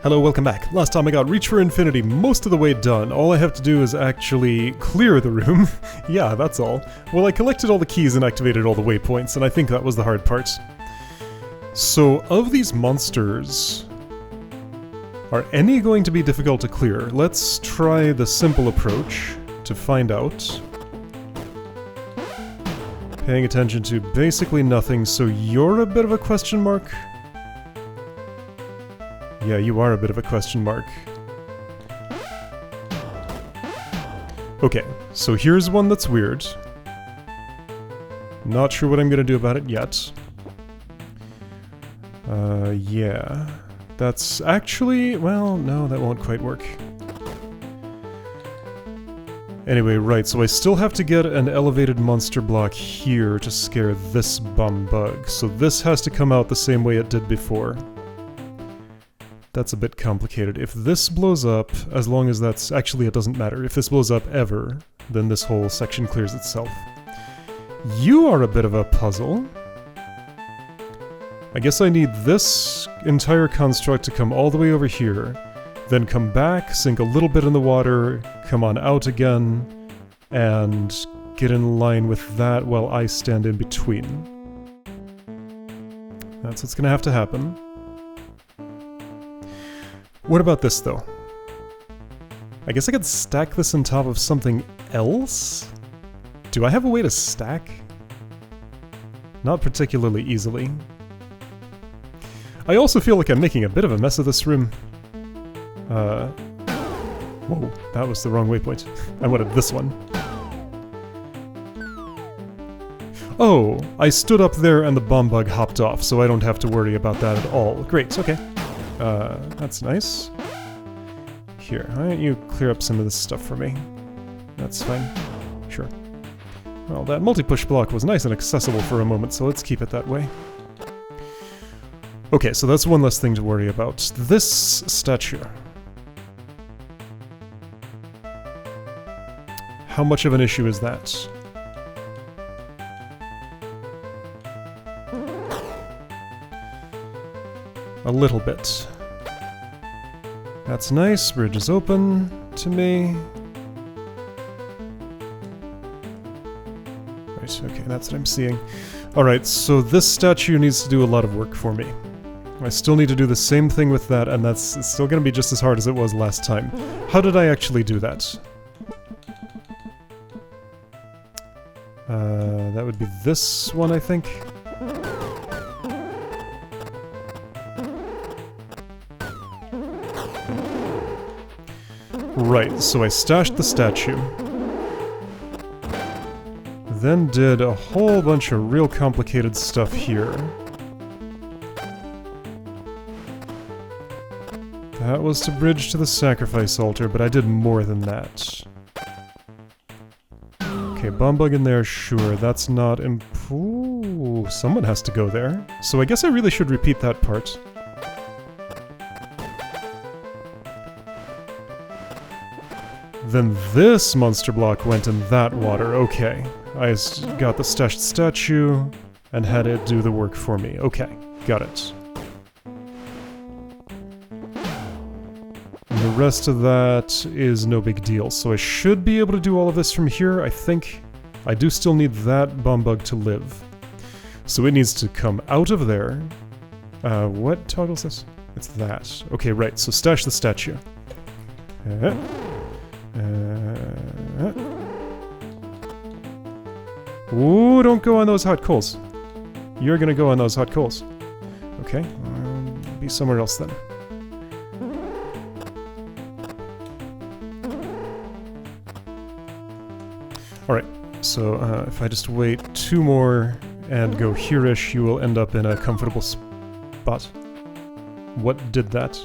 Hello, welcome back. Last time I got Reach for Infinity most of the way done. All I have to do is actually clear the room. Yeah, that's all. Well, I collected all the keys and activated all the waypoints, and I think that was the hard part. So, of these monsters, are any going to be difficult to clear? Let's try the simple approach to find out. Paying attention to basically nothing, so you're a bit of a question mark? Yeah, you are a bit of a question mark. Okay, so here's one that's weird. Not sure what I'm gonna do about it yet. Yeah. That's actually... well, no, that won't quite work. Anyway, right, so I still have to get an elevated monster block here to scare this bum bug. So this has to come out the same way it did before. That's a bit complicated. If this blows up, as long as that's... actually, it doesn't matter. If this blows up ever, then this whole section clears itself. You are a bit of a puzzle. I guess I need this entire construct to come all the way over here, then come back, sink a little bit in the water, come on out again, and get in line with that while I stand in between. That's what's gonna have to happen. What about this, though? I guess I could stack this on top of something else? Do I have a way to stack? Not particularly easily. I also feel like I'm making a bit of a mess of this room. Whoa, that was the wrong waypoint. I wanted this one. Oh, I stood up there and the bomb bug hopped off, so I don't have to worry about that at all. Great, okay. That's nice. Here, why don't you clear up some of this stuff for me? That's fine. Sure. Well, that multi-push block was nice and accessible for a moment, so let's keep it that way. Okay, so that's one less thing to worry about. This statue. How much of an issue is that? A little bit. That's nice, bridge is open to me. Right, okay, that's what I'm seeing. Alright, so this statue needs to do a lot of work for me. I still need to do the same thing with that, and that's still going to be just as hard as it was last time. How did I actually do that? That would be this one, I think. Right, so I stashed the statue. Then did a whole bunch of real complicated stuff here. That was to bridge to the sacrifice altar, but I did more than that. Okay, bomb bug in there, sure, that's not ooh, someone has to go there. So I guess I really should repeat that part. Then this monster block went in that water, okay. I got the stashed statue and had it do the work for me. Okay, got it. The rest of that is no big deal, so I should be able to do all of this from here, I think. I do still need that bomb bug to live. So it needs to come out of there. What toggles this? It's that. Okay, right, so stash the statue. Ooh, don't go on those hot coals. You're gonna go on those hot coals. Okay, be somewhere else then. Alright, so if I just wait 2 more and go here-ish, you will end up in a comfortable spot. What did that?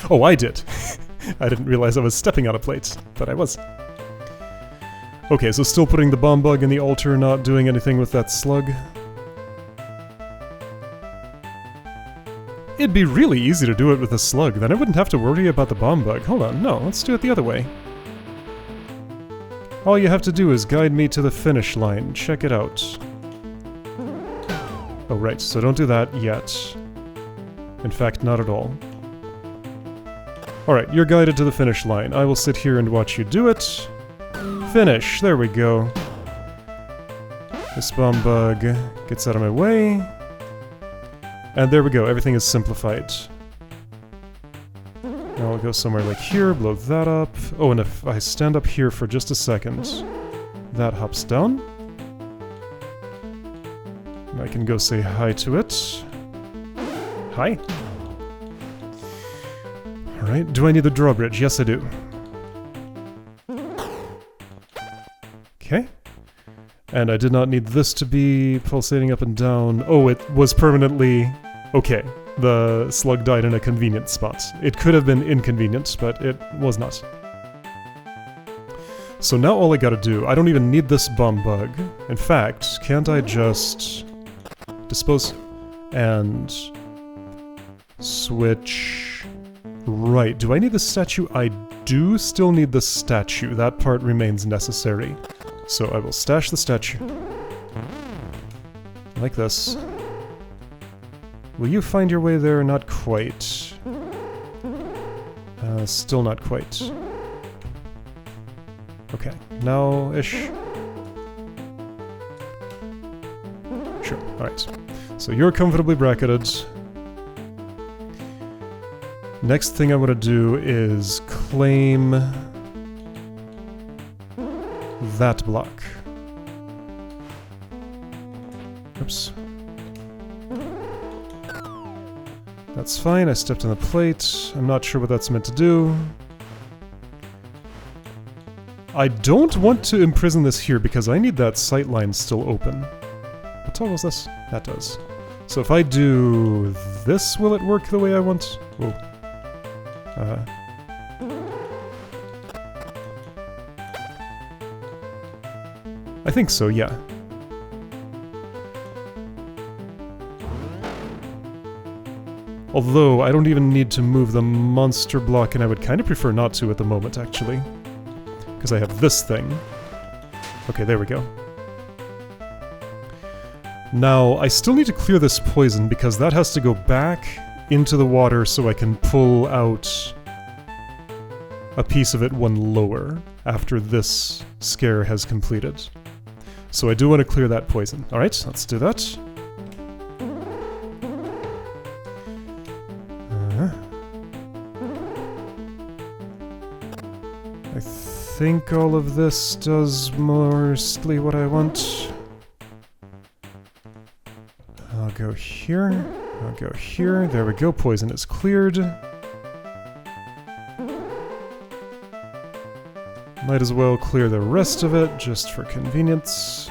Oh, I did! I didn't realize I was stepping on a plate, but I was. Okay, so still putting the bomb bug in the altar, not doing anything with that slug. It'd be really easy to do it with a slug, then I wouldn't have to worry about the bomb bug. Hold on, no, let's do it the other way. All you have to do is guide me to the finish line. Check it out. Oh, right, so don't do that yet. In fact, not at all. Alright, you're guided to the finish line. I will sit here and watch you do it. Finish! There we go. This bomb bug gets out of my way. And there we go, everything is simplified. Now I'll go somewhere like here, blow that up. Oh, and if I stand up here for just a second, that hops down. And I can go say hi to it. Hi. Alright, do I need the drawbridge? Yes, I do. Okay. And I did not need this to be pulsating up and down. Oh, it was permanently... Okay, the slug died in a convenient spot. It could have been inconvenient, but it was not. So now all I gotta do... I don't even need this bomb bug. In fact, can't I just... dispose... and... switch... Right, do I need the statue? I do still need the statue. That part remains necessary. So I will stash the statue. Like this. Will you find your way there? Not quite. Still not quite. Okay, now-ish. Sure, alright. So you're comfortably bracketed. Next thing I want to do is claim that block. Oops. That's fine, I stepped on the plate. I'm not sure what that's meant to do. I don't want to imprison this here because I need that sightline still open. What tall was this? That does. So if I do this, will it work the way I want? Whoa. I think so, yeah. Although, I don't even need to move the monster block, and I would kind of prefer not to at the moment, actually. Because I have this thing. Okay, there we go. Now, I still need to clear this poison, because that has to go back into the water so I can pull out a piece of it one lower after this scare has completed. So I do want to clear that poison. Alright, let's do that. I think all of this does mostly what I want. I'll go here. I'll go here. There we go. Poison is cleared. Might as well clear the rest of it, just for convenience.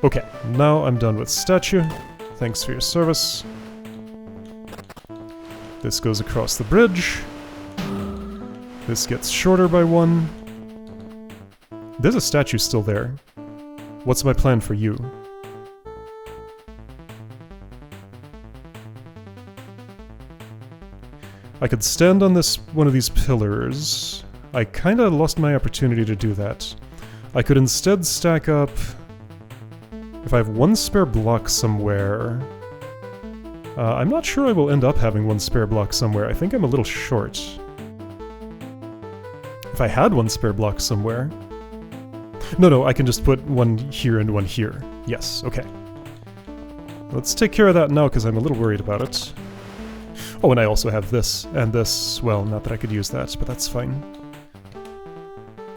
Okay, now I'm done with statue. Thanks for your service. This goes across the bridge. This gets shorter by 1. There's a statue still there. What's my plan for you? I could stand on this one of these pillars. I kinda lost my opportunity to do that. I could instead stack up... If I have one spare block somewhere... I'm not sure I will end up having one spare block somewhere. I think I'm a little short. If I had one spare block somewhere... No, I can just put one here and one here. Yes, okay. Let's take care of that now, because I'm a little worried about it. Oh, and I also have this, and this... Well, not that I could use that, but that's fine.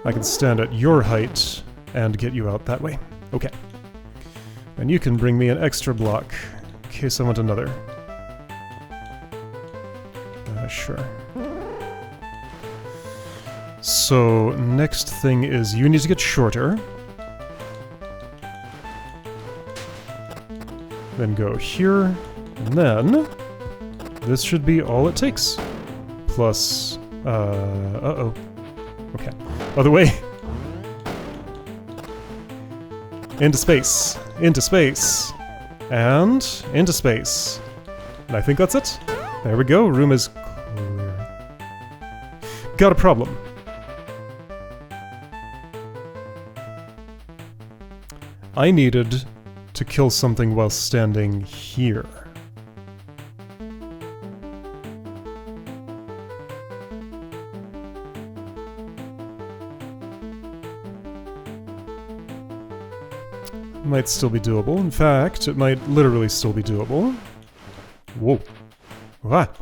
I can stand at your height and get you out that way. Okay. And you can bring me an extra block, in case I want another. Sure. So, next thing is you need to get shorter. Then go here, and then... This should be all it takes. Plus... uh-oh. Okay. Other way! Into space. Into space. And... into space. And I think that's it. There we go, room is clear. Got a problem. I needed to to kill something while standing here. Might still be doable. In fact, it might literally still be doable. Whoa. What?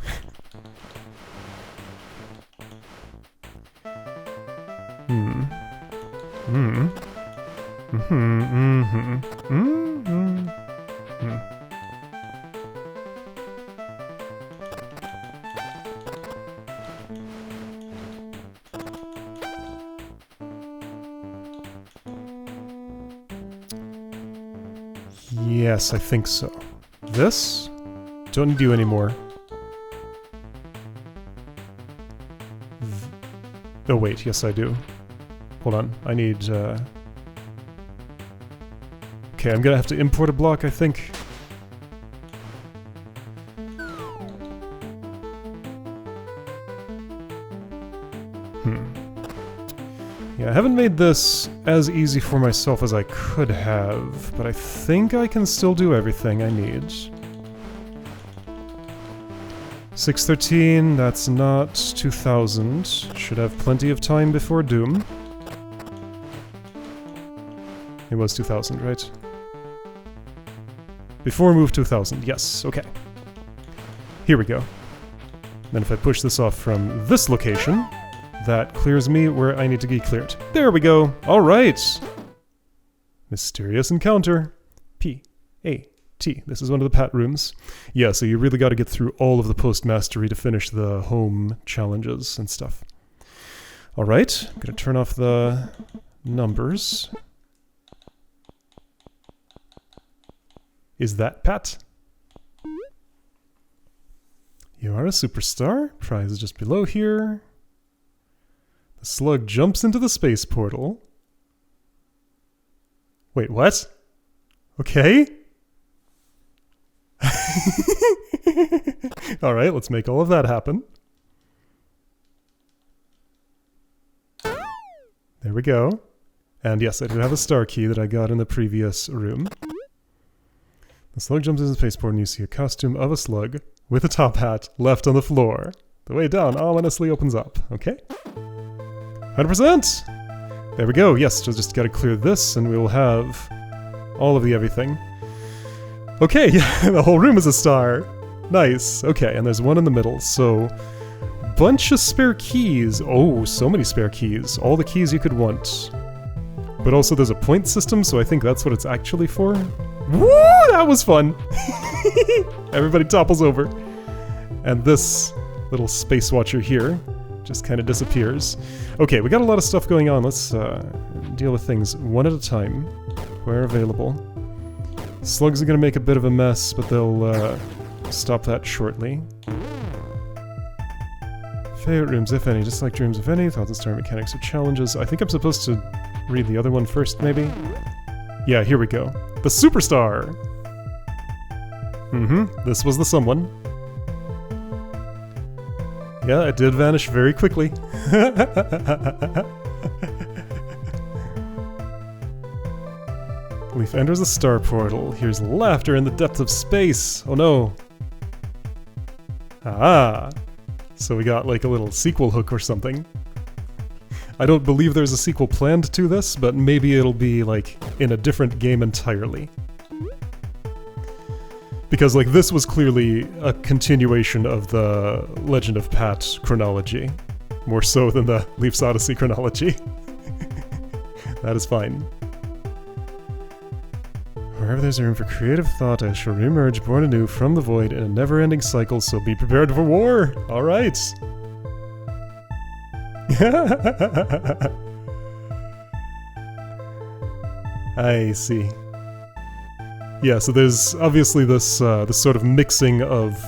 Yes, I think so. This? Don't need you anymore. Oh wait, yes I do. Hold on, I need, Okay, I'm gonna have to import a block, I think. Yeah, I haven't made this as easy for myself as I could have, but I think I can still do everything I need. 613, that's not 2000. Should have plenty of time before Doom. It was 2000, right? Before move 2000, yes, okay. Here we go. Then if I push this off from this location, that clears me where I need to be cleared. There we go! Alright! Mysterious encounter. P-A-T. This is one of the pat rooms. Yeah, so you really gotta get through all of the post-mastery to finish the home challenges and stuff. Alright, I'm gonna turn off the numbers. Is that Pat? You are a superstar. Prize is just below here. The slug jumps into the space portal. Wait, what? Okay. Alright, let's make all of that happen. There we go. And yes, I do have a star key that I got in the previous room. The slug jumps into the space portal and you see a costume of a slug with a top hat left on the floor. The way down ominously opens up. Okay. 100%! There we go, yes, just gotta clear this and we will have all of the everything. Okay, yeah, the whole room is a star! Nice, okay, and there's one in the middle, so... bunch of spare keys! Oh, so many spare keys. All the keys you could want. But also there's a point system, so I think that's what it's actually for. Woo! That was fun! Everybody topples over. And this little space watcher here just kind of disappears. Okay, we got a lot of stuff going on. Let's deal with things one at a time, where available. Slugs are going to make a bit of a mess, but they'll stop that shortly. Favorite rooms, if any. Dislike dreams, if any. Thoughts and star mechanics or challenges. I think I'm supposed to read the other one first, maybe? Yeah, here we go. The Superstar! This was the someone. Yeah, it did vanish very quickly. Leaf enters a star portal. Hears laughter in the depths of space. Oh no. Ah. So we got like a little sequel hook or something. I don't believe there's a sequel planned to this, but maybe it'll be like in a different game entirely. Because, like, this was clearly a continuation of the Legend of Pat chronology. More so than the Leaf's Odyssey chronology. That is fine. Wherever there's a room for creative thought, I shall reemerge, born anew from the void in a never-ending cycle, so be prepared for war! Alright! I see. Yeah, so there's obviously this this sort of mixing of,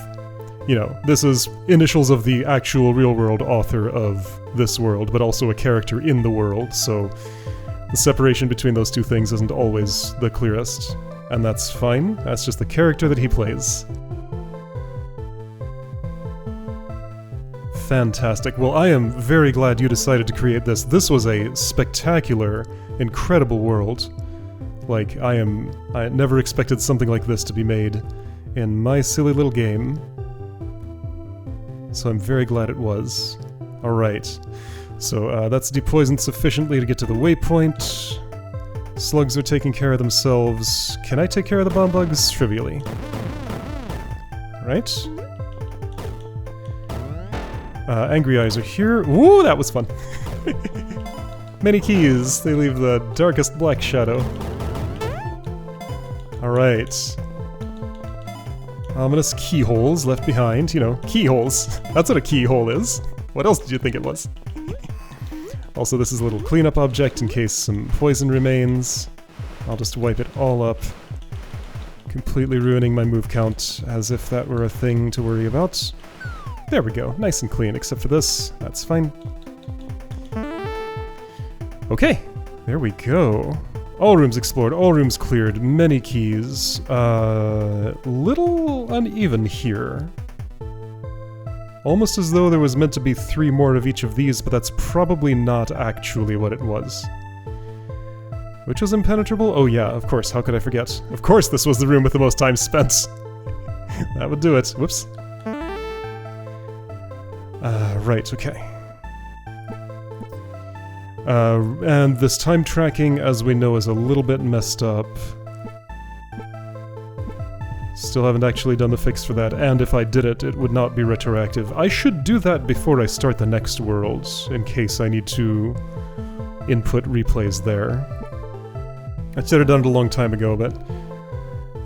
you know, this is initials of the actual real-world author of this world, but also a character in the world, so the separation between those two things isn't always the clearest. And that's fine, that's just the character that he plays. Fantastic. Well, I am very glad you decided to create this. This was a spectacular, incredible world. Like, I never expected something like this to be made in my silly little game. So I'm very glad it was. Alright. So that's depoisoned sufficiently to get to the waypoint. Slugs are taking care of themselves. Can I take care of the bomb bugs? Trivially. Right. Angry eyes are here. Ooh, that was fun. Many keys. They leave the darkest black shadow. Alright. Ominous keyholes left behind. You know, keyholes. That's what a keyhole is. What else did you think it was? Also, this is a little cleanup object in case some poison remains. I'll just wipe it all up. Completely ruining my move count, as if that were a thing to worry about. There we go, nice and clean, except for this. That's fine. Okay, there we go. All rooms explored, all rooms cleared, many keys. Little uneven here. Almost as though there was meant to be 3 more of each of these, but that's probably not actually what it was. Which was impenetrable? Oh yeah, of course, how could I forget? Of course this was the room with the most time spent! That would do it. Whoops. Right, okay. And this time tracking, as we know, is a little bit messed up. Still haven't actually done the fix for that, and if I did it, it would not be retroactive. I should do that before I start the next world, in case I need to input replays there. I should have done it a long time ago, but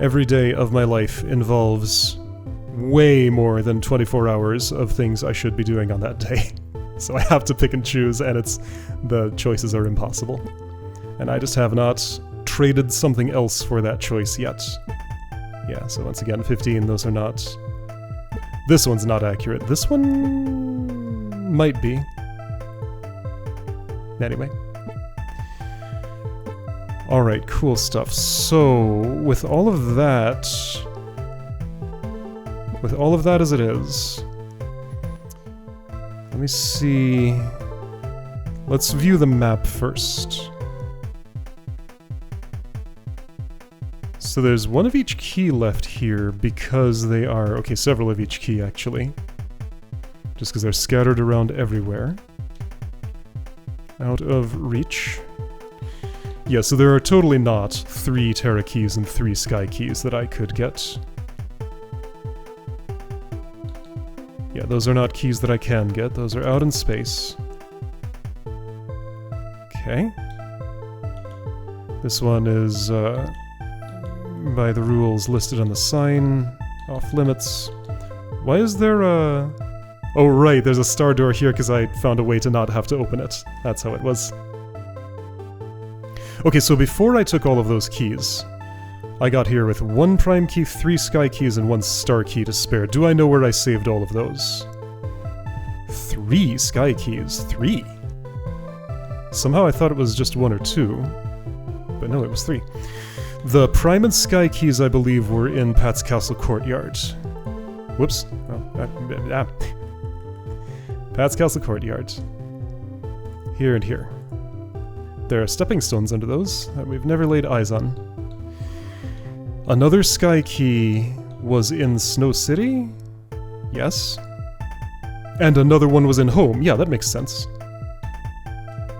every day of my life involves way more than 24 hours of things I should be doing on that day. So I have to pick and choose, and the choices are impossible. And I just have not traded something else for that choice yet. Yeah, so once again, 15, those are not... This one's not accurate. This one... might be. Anyway. Alright, cool stuff. So, with all of that as it is... Let me see... Let's view the map first. So there's one of each key left here because they are... Okay, several of each key, actually. Just because they're scattered around everywhere. Out of reach. Yeah, so there are totally not 3 Terra keys and 3 Sky keys that I could get. Yeah, those are not keys that I can get. Those are out in space. Okay. This one is... by the rules listed on the sign, off limits. Why is there a... Oh right, there's a star door here because I found a way to not have to open it. That's how it was. Okay, so before I took all of those keys, I got here with 1 prime key, 3 sky keys, and 1 star key to spare. Do I know where I saved all of those? 3 sky keys. 3? Somehow I thought it was just 1 or 2. But no, it was 3. The prime and sky keys, I believe, were in Pat's Castle Courtyard. Whoops. Oh, Pat's Castle Courtyard. Here and here. There are stepping stones under those that we've never laid eyes on. Another sky key was in Snow City? Yes. And another one was in Home. Yeah, that makes sense.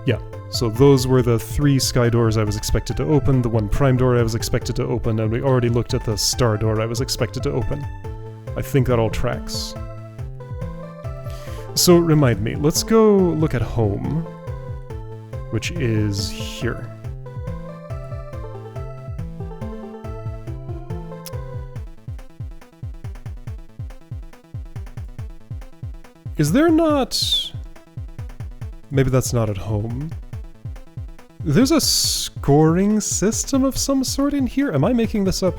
Yeah. So those were the 3 sky doors I was expected to open, the 1 prime door I was expected to open, and we already looked at the star door I was expected to open. I think that all tracks. So remind me, let's go look at Home, which is here. Is there not... Maybe that's not at Home. There's a scoring system of some sort in here? Am I making this up?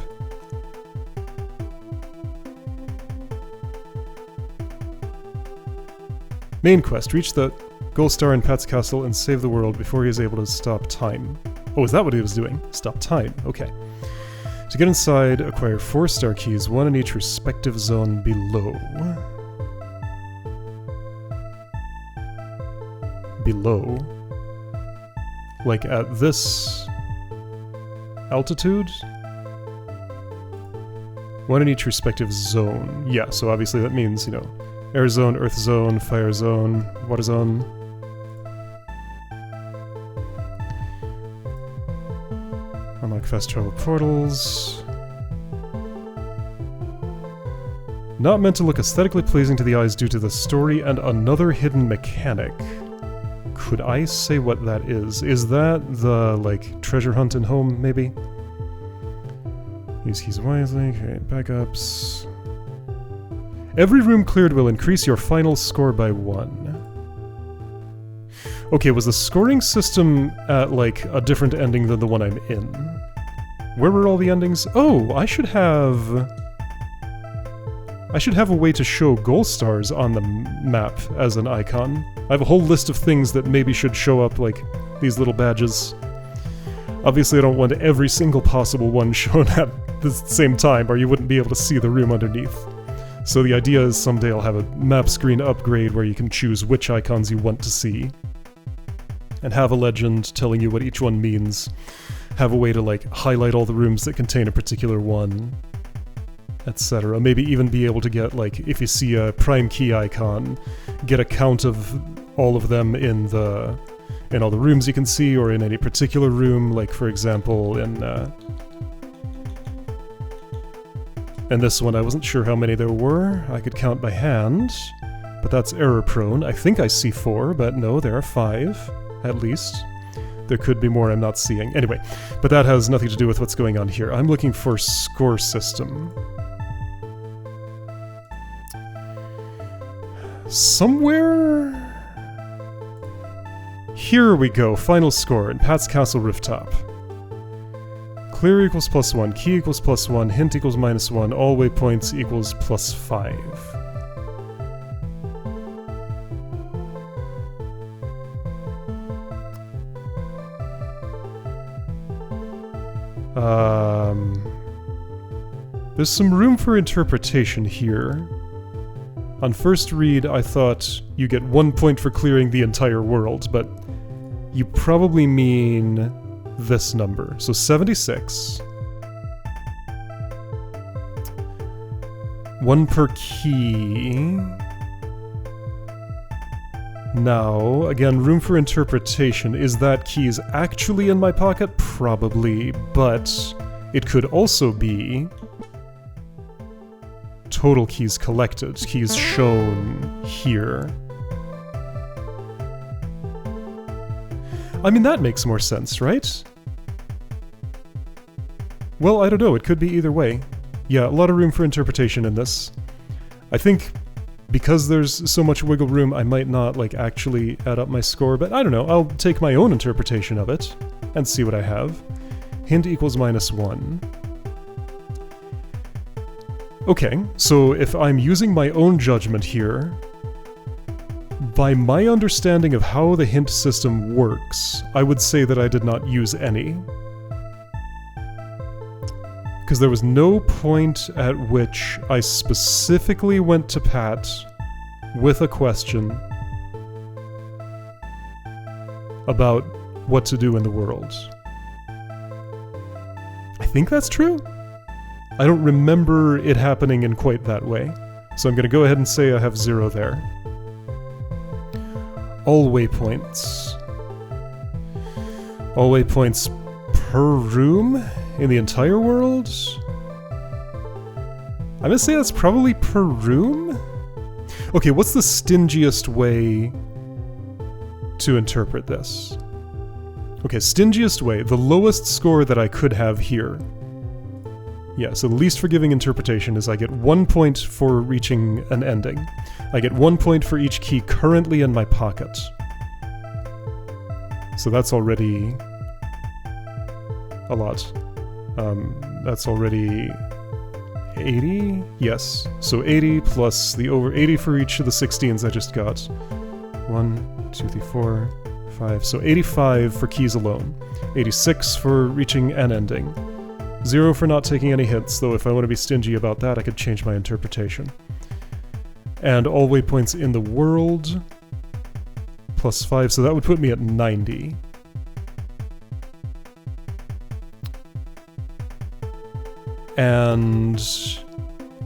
Main quest. Reach the gold star in Pat's Castle and save the world before he is able to stop time. Oh, is that what he was doing? Stop time. Okay. To get inside, acquire 4 star keys, 1 in each respective zone below. Below? Like at this... altitude? One in each respective zone. Yeah, so obviously that means, you know, air zone, earth zone, fire zone, water zone. Unlock fast travel portals. Not meant to look aesthetically pleasing to the eyes due to the story and another hidden mechanic. Could I say what that is? Is that the, like, treasure hunt in home, maybe? Use keys wisely, create backups. Every room cleared will increase your final score by 1. Okay, was the scoring system at, like, a different ending than the one I'm in? Where were all the endings? Oh, I should have a way to show goal stars on the map as an icon. I have a whole list of things that maybe should show up, like these little badges. Obviously I don't want every single possible one shown at the same time, or you wouldn't be able to see the room underneath. So the idea is someday I'll have a map screen upgrade where you can choose which icons you want to see. And have a legend telling you what each one means. Have a way to, like, highlight all the rooms that contain a particular one, etc. Maybe even be able to get, like, if you see a prime key icon, get a count of all of them in all the rooms you can see, or in any particular room, like, for example, in this one I wasn't sure how many there were. I could count by hand, but that's error prone. I think I see 4, but no, there are 5, at least. There could be more I'm not seeing. Anyway, but that has nothing to do with what's going on here. I'm looking for score system. Somewhere? Here we go, final score in Pat's Castle Rooftop. Clear equals +1, key equals +1, hint equals -1, all waypoints equals +5. There's some room for interpretation here. On first read, I thought you get 1 point for clearing the entire world, but you probably mean this number. So 76. 1 per key. Now, again, room for interpretation. Is that keys actually in my pocket? Probably, but it could also be total keys collected, keys shown here. I mean, that makes more sense, right? Well, I don't know, it could be either way. Yeah, a lot of room for interpretation in this. I think because there's so much wiggle room, I might not, like, actually add up my score, but I don't know, I'll take my own interpretation of it and see what I have. Hint equals -1. Okay, so if I'm using my own judgment here, by my understanding of how the hint system works, I would say that I did not use any. Because there was no point at which I specifically went to Pat with a question about what to do in the world. I think that's true? I don't remember it happening in quite that way, so I'm going to go ahead and say I have 0 there. All waypoints. All waypoints per room in the entire world? I'm going to say that's probably per room? Okay, what's the stingiest way to interpret this? Okay, stingiest way, the lowest score that I could have here. Yeah, so the least forgiving interpretation is I get 1 point for reaching an ending. I get 1 point for each key currently in my pocket. So that's already a lot. That's already 80? Yes. So 80 plus the over 80 for each of the 16s I just got. 1, 2, 3, 4, 5. So 85 for keys alone. 86 for reaching an ending. 0 for not taking any hits, though if I want to be stingy about that, I could change my interpretation. And all waypoints in the world, plus 5, so that would put me at 90. And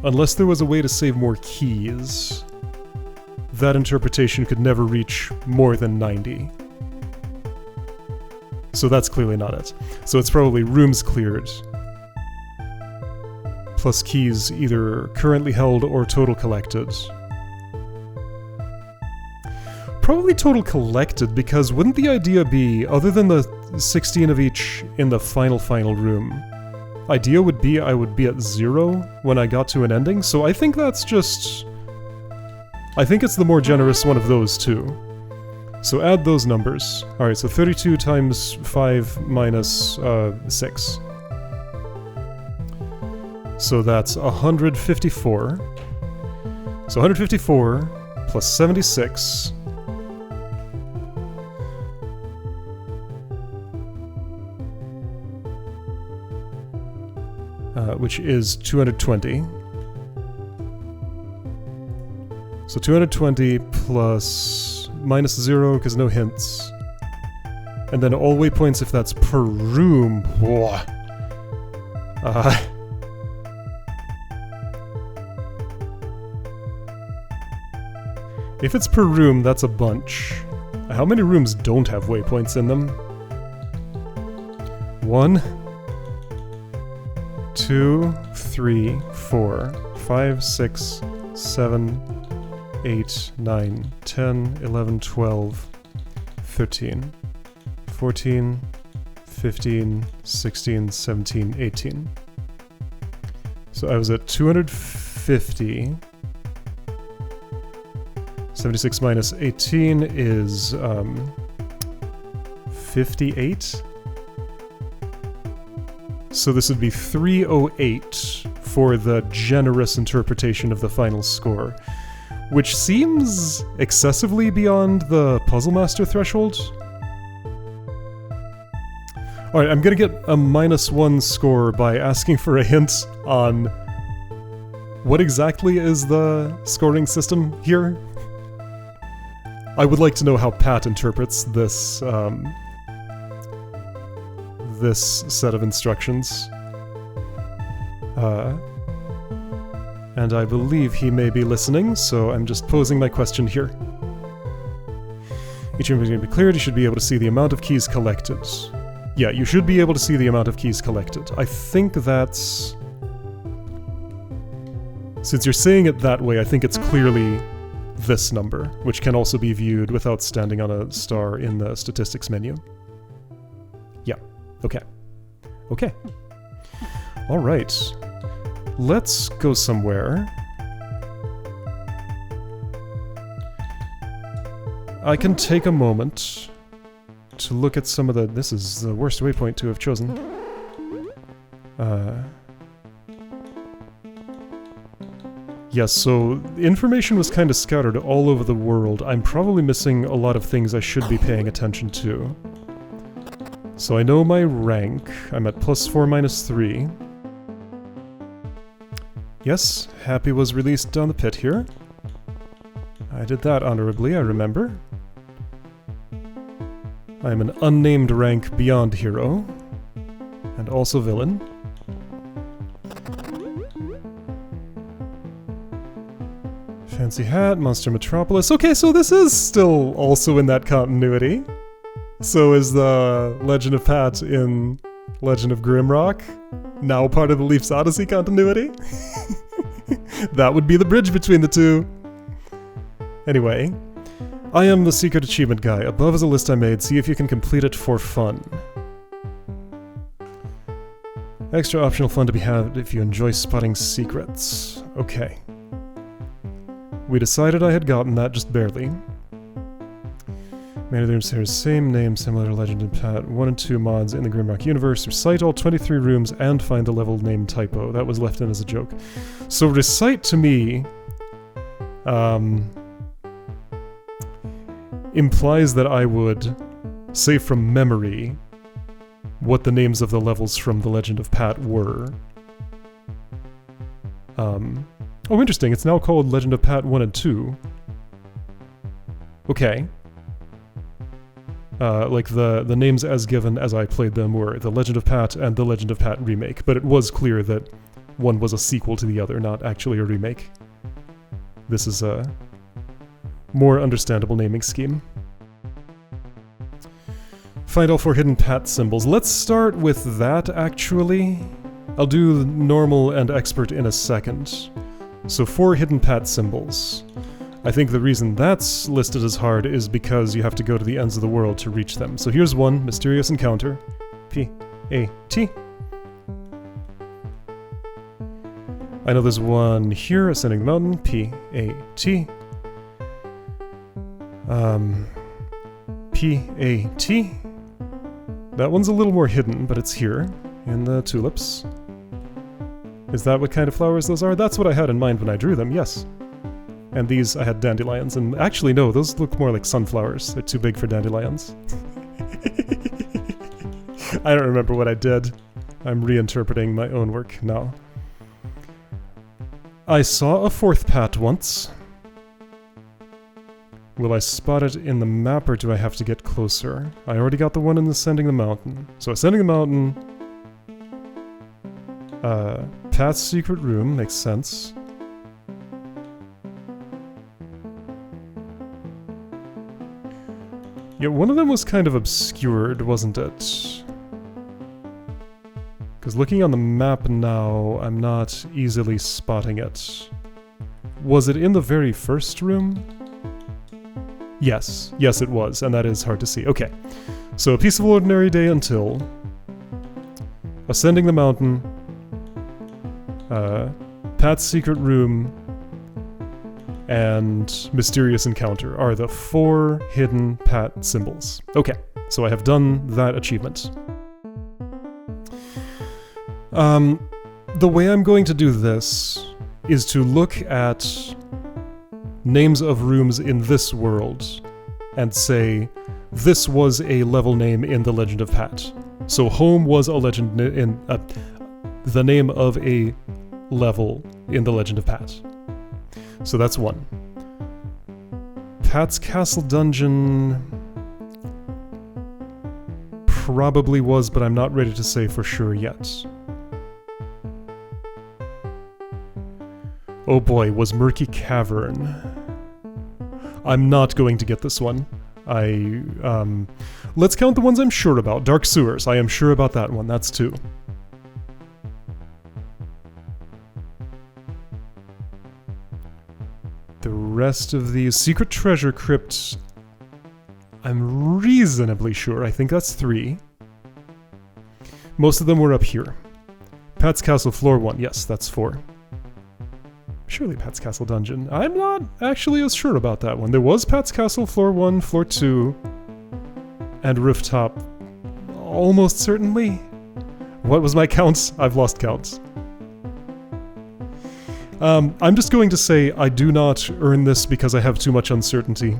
unless there was a way to save more keys, that interpretation could never reach more than 90. So that's clearly not it. So it's probably rooms cleared, plus keys either currently held or total collected. Probably total collected, because wouldn't the idea be, other than the 16 of each in the final room, idea would be I would be at 0 when I got to an ending, so I think that's just... I think it's the more generous one of those two. So add those numbers. Alright, so 32 times 5 minus 6. So that's 154. So 154 plus 76... which is 220. So 220 plus minus 0, because no hints. And then all waypoints if that's per room. If it's per room, that's a bunch. How many rooms don't have waypoints in them? 1, 2, 3, 4, 5, 6, 7, 8, 9, 10, 11, 12, 13, 14, 15, 16, 17, 18. So I was at 250. 76 minus 18 is 58. So this would be 308 for the generous interpretation of the final score, which seems excessively beyond the Puzzle Master threshold. Alright, I'm gonna get a -1 score by asking for a hint on what exactly is the scoring system here. I would like to know how Pat interprets this, this set of instructions. And I believe he may be listening, so I'm just posing my question here. Each room is going to be cleared, you should be able to see the amount of keys collected. Yeah, you should be able to see the amount of keys collected. I think that's... Since you're saying it that way, I think it's clearly this number, which can also be viewed without standing on a star in the statistics menu. Yeah, okay. Okay. Alright. Let's go somewhere. I can take a moment to look at some of the... This is the worst waypoint to have chosen. Yes, so information was kind of scattered all over the world. I'm probably missing a lot of things I should be paying attention to. So I know my rank. I'm at +4 -3. Yes, Happy was released down the pit here. I did that honorably, I remember. I am an unnamed rank beyond hero. And also villain. Fancy hat, Monster Metropolis. Okay, so this is still also in that continuity. So is the Legend of Pat in Legend of Grimrock now part of the Leaf's Odyssey continuity? That would be the bridge between the two. Anyway, I am the Secret Achievement guy. Above is a list I made. See if you can complete it for fun. Extra optional fun to be had if you enjoy spotting secrets. Okay. We decided I had gotten that just barely. Many of the rooms share the same name, similar to Legend of Pat. 1 and 2 mods in the Grimrock universe. Recite all 23 rooms and find the level name typo. That was left in as a joke. So recite to me implies that I would say from memory what the names of the levels from the Legend of Pat were. Oh, interesting. It's now called Legend of Pat 1 and 2. Okay. Like the names as given as I played them were the Legend of Pat and the Legend of Pat remake, but it was clear that one was a sequel to the other, not actually a remake. This is a more understandable naming scheme. Find all 4 hidden pat symbols. Let's start with that, actually. I'll do normal and expert in a second. So 4 hidden pat symbols. I think the reason that's listed as hard is because you have to go to the ends of the world to reach them. So here's one, Mysterious Encounter. P-A-T. I know there's one here, Ascending the Mountain. P-A-T. P-A-T. That one's a little more hidden, but it's here, in the tulips. Is that what kind of flowers those are? That's what I had in mind when I drew them, yes. And these, I had dandelions, and actually no, those look more like sunflowers. They're too big for dandelions. I don't remember what I did. I'm reinterpreting my own work now. I saw a 4th pat once. Will I spot it in the map, or do I have to get closer? I already got the one in Ascending the Mountain. So Ascending the Mountain... Pat's Secret Room, makes sense. Yeah, one of them was kind of obscured, wasn't it? Because looking on the map now, I'm not easily spotting it. Was it in the very first room? Yes. Yes, it was, and that is hard to see. Okay. So, A Peaceful Ordinary Day Until... Ascending the Mountain... Pat's Secret Room... and Mysterious Encounter are the 4 hidden pat symbols. Okay, so I have done that achievement. The way I'm going to do this is to look at names of rooms in this world and say, this was a level name in The Legend of Pat. So home was a legend in the name of a level in The Legend of Pat. So that's one. Pat's Castle Dungeon probably was, but I'm not ready to say for sure yet. Oh boy, was Murky Cavern. I'm not going to get this one. Let's count the ones I'm sure about. Dark Sewers, I am sure about that one. That's 2. The rest of these... Secret Treasure Crypt... I'm reasonably sure. I think that's 3. Most of them were up here. Pat's Castle Floor 1. Yes, that's 4. Surely Pat's Castle Dungeon. I'm not actually as sure about that one. There was Pat's Castle Floor 1, Floor 2, and Rooftop. Almost certainly. What was my count? I've lost count. I'm just going to say I do not earn this because I have too much uncertainty.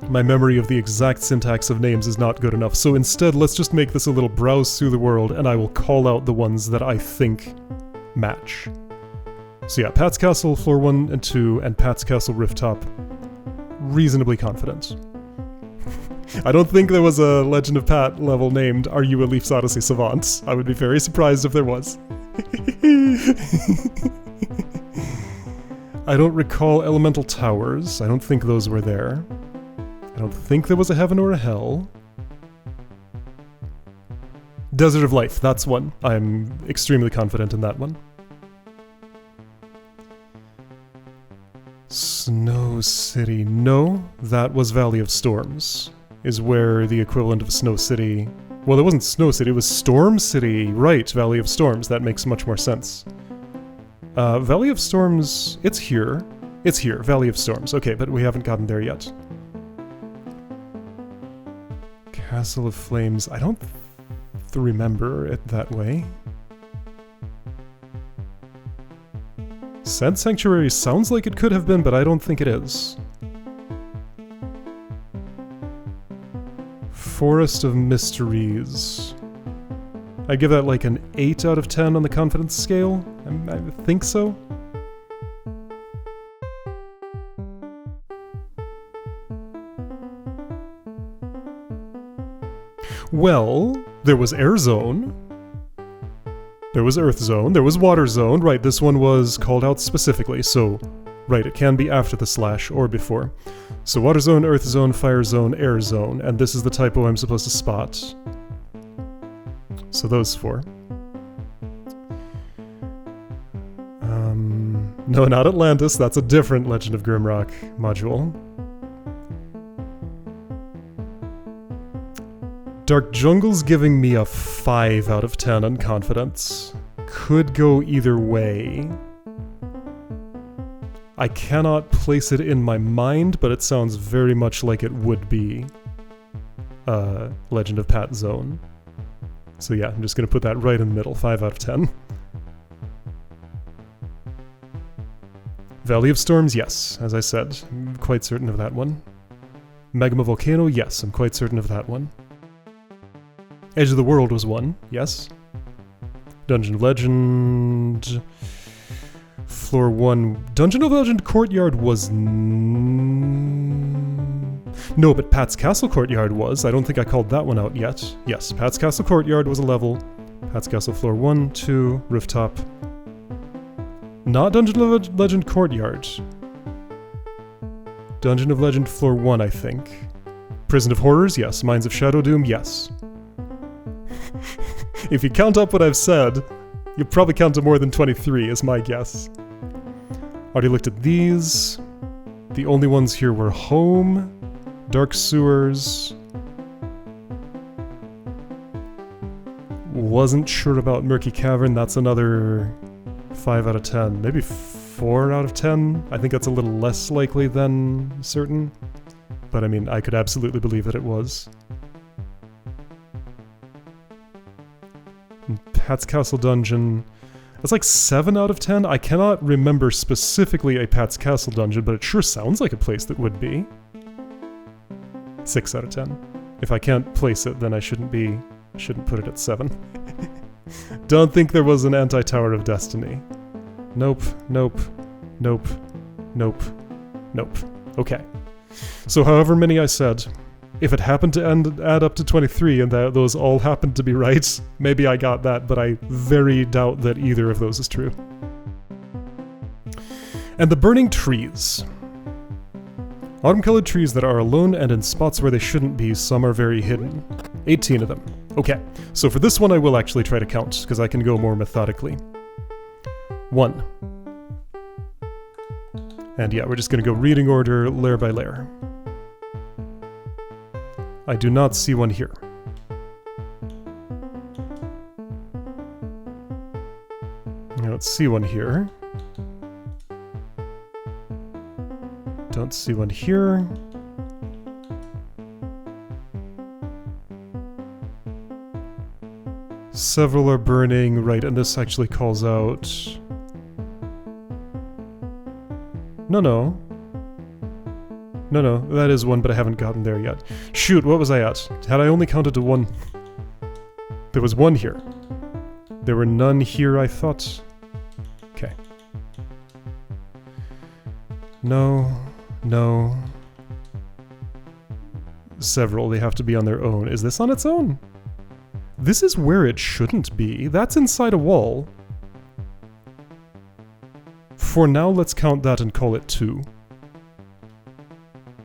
My memory of the exact syntax of names is not good enough, so instead let's just make this a little browse through the world and I will call out the ones that I think match. So yeah, Pat's Castle Floor 1 and 2 and Pat's Castle Rooftop. Reasonably confident. I don't think there was a Legend of Pat level named Are You a Leaf's Odyssey Savant? I would be very surprised if there was. I don't recall Elemental Towers. I don't think those were there. I don't think there was a Heaven or a Hell. Desert of Life, that's one. I'm extremely confident in that one. Snow City, no. That was Valley of Storms, is where the equivalent of Snow City... Well, it wasn't Snow City, it was Storm City. Right, Valley of Storms, that makes much more sense. Valley of Storms, it's here. It's here, Valley of Storms. Okay, but we haven't gotten there yet. Castle of Flames, I don't remember it that way. Sand Sanctuary sounds like it could have been, but I don't think it is. Forest of Mysteries. I give that like an 8 out of 10 on the confidence scale. I think so. Well, there was Air Zone. There was Earth Zone, there was Water Zone, right, this one was called out specifically, so, right, it can be after the slash or before. So Water Zone, Earth Zone, Fire Zone, Air Zone, and this is the typo I'm supposed to spot. So those 4. No, not Atlantis, that's a different Legend of Grimrock module. Dark Jungle's giving me a 5 out of 10 on confidence. Could go either way. I cannot place it in my mind, but it sounds very much like it would be Legend of Pat Zone. So yeah, I'm just gonna put that right in the middle, 5 out of 10. Valley of Storms, yes, as I said, I'm quite certain of that one. Magma Volcano, yes, I'm quite certain of that one. Edge of the World was 1, yes. Dungeon of Legend... Floor 1... Dungeon of Legend Courtyard was... No, but Pat's Castle Courtyard was. I don't think I called that one out yet. Yes, Pat's Castle Courtyard was a level. Pat's Castle Floor 1, 2, Rooftop... Not Dungeon of Legend Courtyard. Dungeon of Legend Floor 1, I think. Prison of Horrors, yes. Mines of Shadow Doom, yes. If you count up what I've said, you'll probably count to more than 23, is my guess. Already looked at these. The only ones here were Home, Dark Sewers. Wasn't sure about Murky Cavern, that's another 5 out of 10. Maybe 4 out of 10? I think that's a little less likely than certain. But I mean, I could absolutely believe that it was. Pat's Castle Dungeon. That's like 7 out of 10. I cannot remember specifically a Pat's Castle Dungeon, but it sure sounds like a place that would be. 6 out of 10. If I can't place it, then I shouldn't put it at 7. Don't think there was an anti-Tower of Destiny. Nope, nope, nope, nope, nope. Okay. So however many I said, if it happened to add up to 23 and that those all happened to be right, maybe I got that, but I very doubt that either of those is true. And the burning trees. Autumn-colored trees that are alone and in spots where they shouldn't be, some are very hidden. 18 of them. Okay, so for this one I will actually try to count, because I can go more methodically. 1. And yeah, we're just going to go reading order, layer by layer. I do not see one here. I don't see one here. Don't see one here. Several are burning, right, and this actually calls out... No, that is one, but I haven't gotten there yet. Shoot, what was I at? Had I only counted to 1? There was 1 here. There were none here, I thought. Okay. No. Several, they have to be on their own. Is this on its own? This is where it shouldn't be. That's inside a wall. For now, let's count that and call it 2.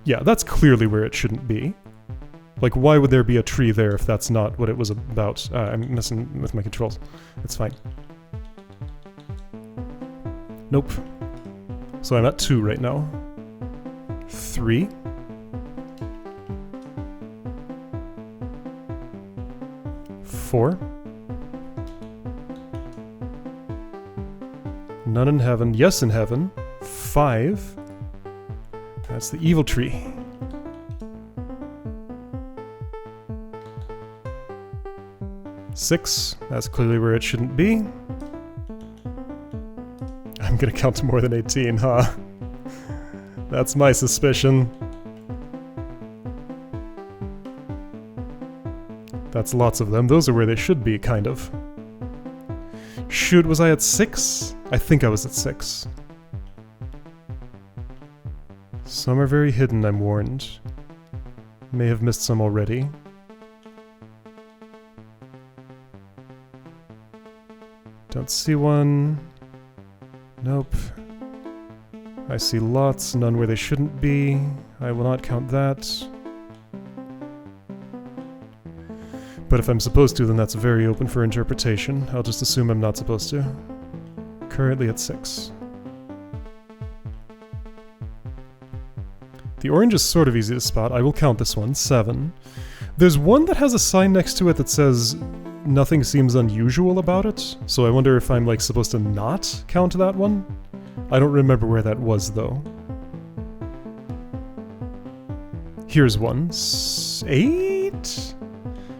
Yeah, that's clearly where it shouldn't be. Like, why would there be a tree there if that's not what it was about? I'm messing with my controls. It's fine. Nope. So I'm at 2 right now. 3. 4. None in heaven. Yes in heaven. 5. That's the evil tree. 6. That's clearly where it shouldn't be. I'm gonna count to more than 18, huh? That's my suspicion. That's lots of them. Those are where they should be, kind of. Shoot, was I at 6? I think I was at 6. Some are very hidden, I'm warned. May have missed some already. Don't see one. Nope. I see lots, none where they shouldn't be. I will not count that. But if I'm supposed to, then that's very open for interpretation. I'll just assume I'm not supposed to. Currently at 6. The orange is sort of easy to spot. I will count this one. 7. There's one that has a sign next to it that says nothing seems unusual about it. So I wonder if I'm like supposed to not count that one. I don't remember where that was though. Here's one. 8?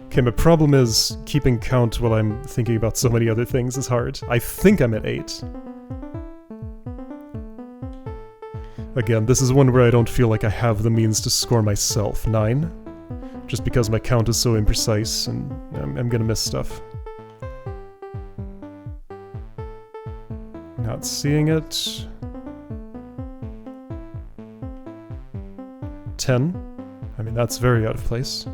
Okay, my problem is keeping count while I'm thinking about so many other things is hard. I think I'm at 8. Again, this is one where I don't feel like I have the means to score myself. 9. Just because my count is so imprecise and I'm gonna miss stuff. Not seeing it. 10. I mean, that's very out of place.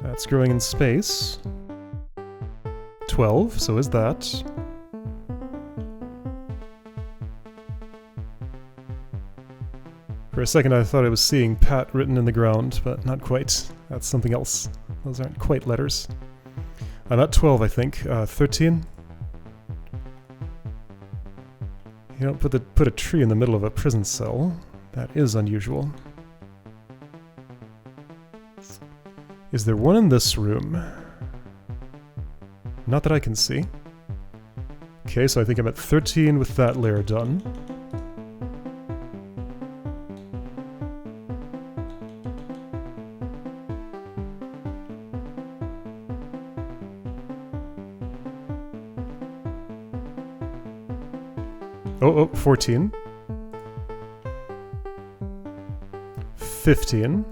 That's growing in space. 12, so is that. For a second I thought I was seeing Pat written in the ground, but not quite. That's something else. Those aren't quite letters. I'm at 12, I think. 13? You don't put a tree in the middle of a prison cell. That is unusual. Is there one in this room? Not that I can see. Okay, so I think I'm at 13 with that layer done. Oh, 14. 15.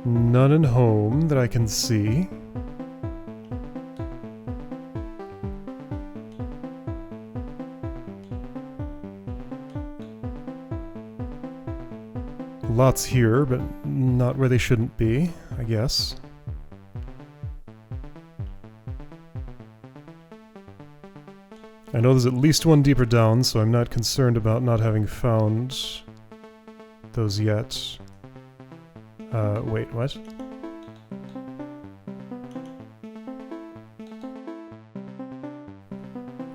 None in home that I can see. Lots here, but not where they shouldn't be, I guess. I know there's at least one deeper down, so I'm not concerned about not having found those yet. Wait, what?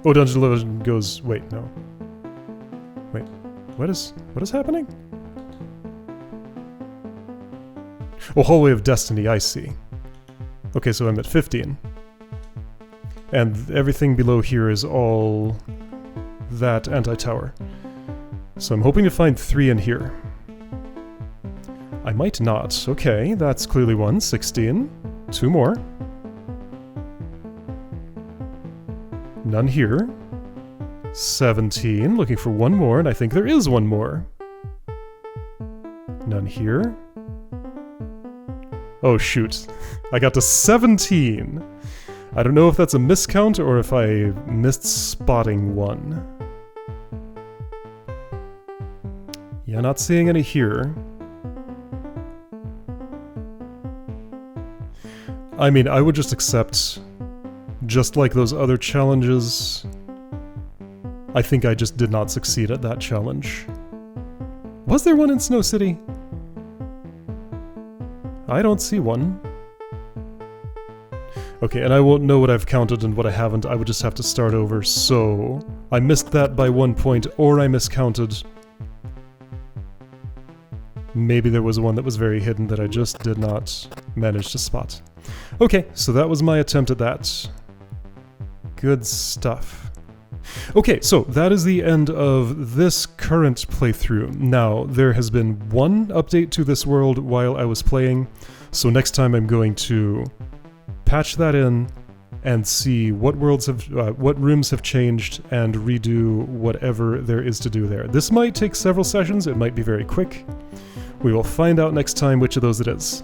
Oh, Dungeon Legend goes... Wait, no. Wait, what is happening? Oh, Hallway of Destiny, I see. Okay, so I'm at 15. And everything below here is all that anti-tower. So I'm hoping to find 3 in here. I might not. Okay, that's clearly one. 16. 2 more. None here. 17. Looking for 1 more, and I think there is 1 more. None here. Oh shoot. I got to 17! I don't know if that's a miscount or if I missed spotting 1. Yeah, not seeing any here. I mean, I would just accept, just like those other challenges, I think I just did not succeed at that challenge. Was there one in Snow City? I don't see one. Okay, and I won't know what I've counted and what I haven't, I would just have to start over, so... I missed that by 1 point, or I miscounted. Maybe there was one that was very hidden that I just did not manage to spot. Okay, so that was my attempt at that. Good stuff. Okay, so that is the end of this current playthrough. Now, there has been one update to this world while I was playing, so next time I'm going to patch that in and see what rooms have changed and redo whatever there is to do there. This might take several sessions, it might be very quick. We will find out next time which of those it is.